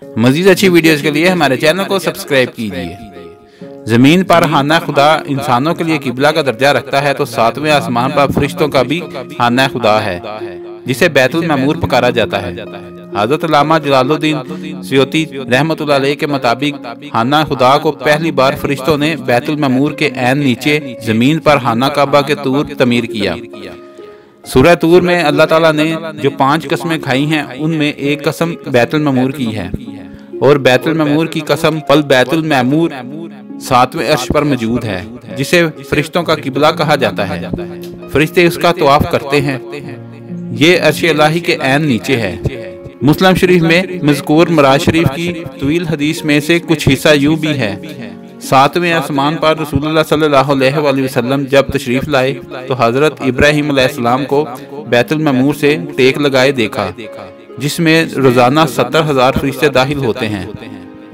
مزید اچھی ویڈیوز کے لیے ہمارے چینل کو سبسکرائب کیجیے۔ زمین پر خانہ خدا انسانوں کے لیے قبلہ کا درجہ رکھتا ہے تو ساتویں آسمان پر فرشتوں کا بھی خانہ خدا ہے جسے بیت المعمور پکارا جاتا ہے۔ حضرت علامہ جلال الدین سیوطی رحمۃ اللہ علیہ کے مطابق خانہ خدا کو پہلی بار فرشتوں نے بیت المعمور کے عین نیچے زمین پر خانہ کعبہ کے طور تعمیر کیا۔ سورہ طور میں اللہ تعالیٰ نے جو 5 قسمیں کھائی ہیں ان میں ایک قسم بیت المعمور کی ہے، اور بیت المعمور کی قسم پل بیت المعمور 7ویں عرش پر موجود ہے جسے فرشتوں کا قبلہ کہا جاتا ہے۔ فرشتے اس کا طواف کرتے ہیں، یہ عرش الہی کے عین نیچے ہے۔ مسلم شریف میں مذکور معراج شریف کی طویل حدیث میں سے کچھ حصہ یوں بھی ہے: 7ویں آسمان پر رسول اللہ صلی اللہ علیہ وآلہ وسلم جب تشریف لائے تو حضرت ابراہیم علیہ السلام کو بیت المعمور سے ٹیک لگائے دیکھا، جس میں روزانہ 70,000 فرشتے داخل ہوتے ہیں،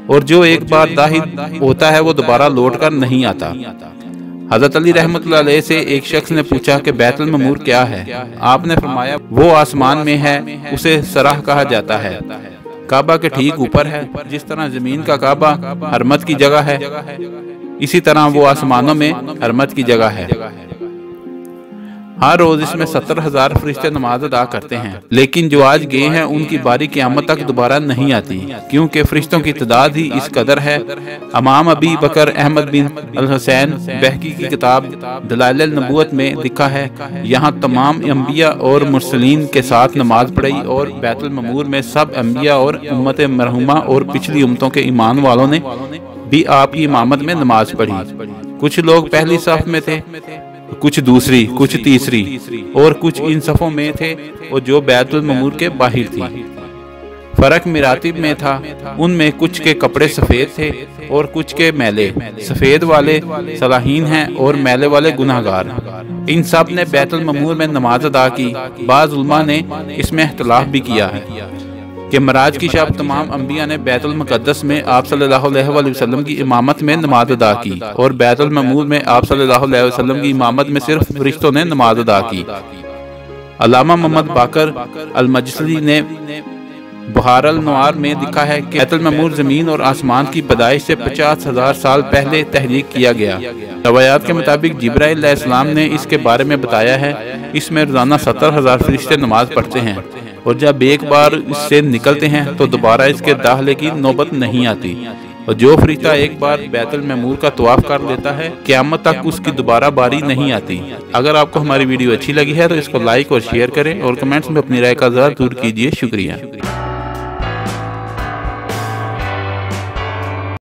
اور جو ایک بار داخل ہوتا ہے وہ دوبارہ لوٹ کر نہیں آتا۔ حضرت علی رحمۃ اللہ علیہ سے ایک شخص نے پوچھا کہ بیت المعمور کیا ہے؟ آپ نے فرمایا وہ آسمان میں ہے، اسے سرح کہا جاتا ہے، کعبہ کے ٹھیک اوپر ہے۔ جس طرح زمین کا کعبہ حرمت کی جگہ ہے، اسی طرح وہ آسمانوں میں حرمت کی جگہ ہے۔ ہر روز اس میں 70,000 فرشتے نماز ادا کرتے ہیں، لیکن جو آج گئے ہیں ان کی باری قیامت تک دوبارہ نہیں آتی، کیونکہ فرشتوں کی تعداد ہی اس قدر ہے۔ امام ابی بکر احمد بن الحسین بہقی کی کتاب دلائل النبوت میں لکھا ہے، یہاں تمام انبیاء اور مرسلین کے ساتھ نماز پڑھی، اور بیت المعمور میں سب انبیاء اور امت مرحومہ اور پچھلی امتوں کے ایمان والوں نے بھی آپ کی امامت میں نماز پڑھی۔ کچھ لوگ پہلی صف میں تھے، کچھ دوسری، کچھ تیسری، اور کچھ ان صفوں میں تھے اور جو بیت المعمور کے باہر تھی۔ فرق مراتب میں تھا، ان میں کچھ کے کپڑے سفید تھے اور کچھ کے میلے۔ سفید والے صالحین ہیں اور میلے والے گناہگار۔ ان سب نے بیت المعمور میں نماز ادا کی۔ بعض علماء نے اس میں اختلاف بھی کیا ہے کہ معراج کی شب تمام انبیاء نے بیت المقدس میں آپ صلی اللہ علیہ وآلہ وسلم کی امامت میں نماز ادا کی، اور بیت المعمور میں آپ صلی اللہ علیہ وسلم کی امامت میں صرف فرشتوں نے نماز ادا کی۔ علامہ محمد باقر المجلسی نے بحار الانوار میں لکھا ہے کہ بیت المعمور زمین اور آسمان کی پیدائش سے 50,000 سال پہلے تحریک کیا گیا۔ روایات کے مطابق جبرائیل علیہ السلام نے اس کے بارے میں بتایا ہے، اس میں روزانہ 70,000 فرشتے نماز پڑھتے ہیں، اور جب ایک بار اس سے نکلتے ہیں تو دوبارہ اس کے داخلے کی نوبت نہیں آتی، اور جو فرشتہ ایک بار بیت المعمور کا طواف کر لیتا ہے قیامت تک اس کی دوبارہ باری نہیں آتی۔ اگر آپ کو ہماری ویڈیو اچھی لگی ہے تو اس کو لائک اور شیئر کریں، اور کمنٹس میں اپنی رائے کا اظہار ضرور کیجیے۔ شکریہ۔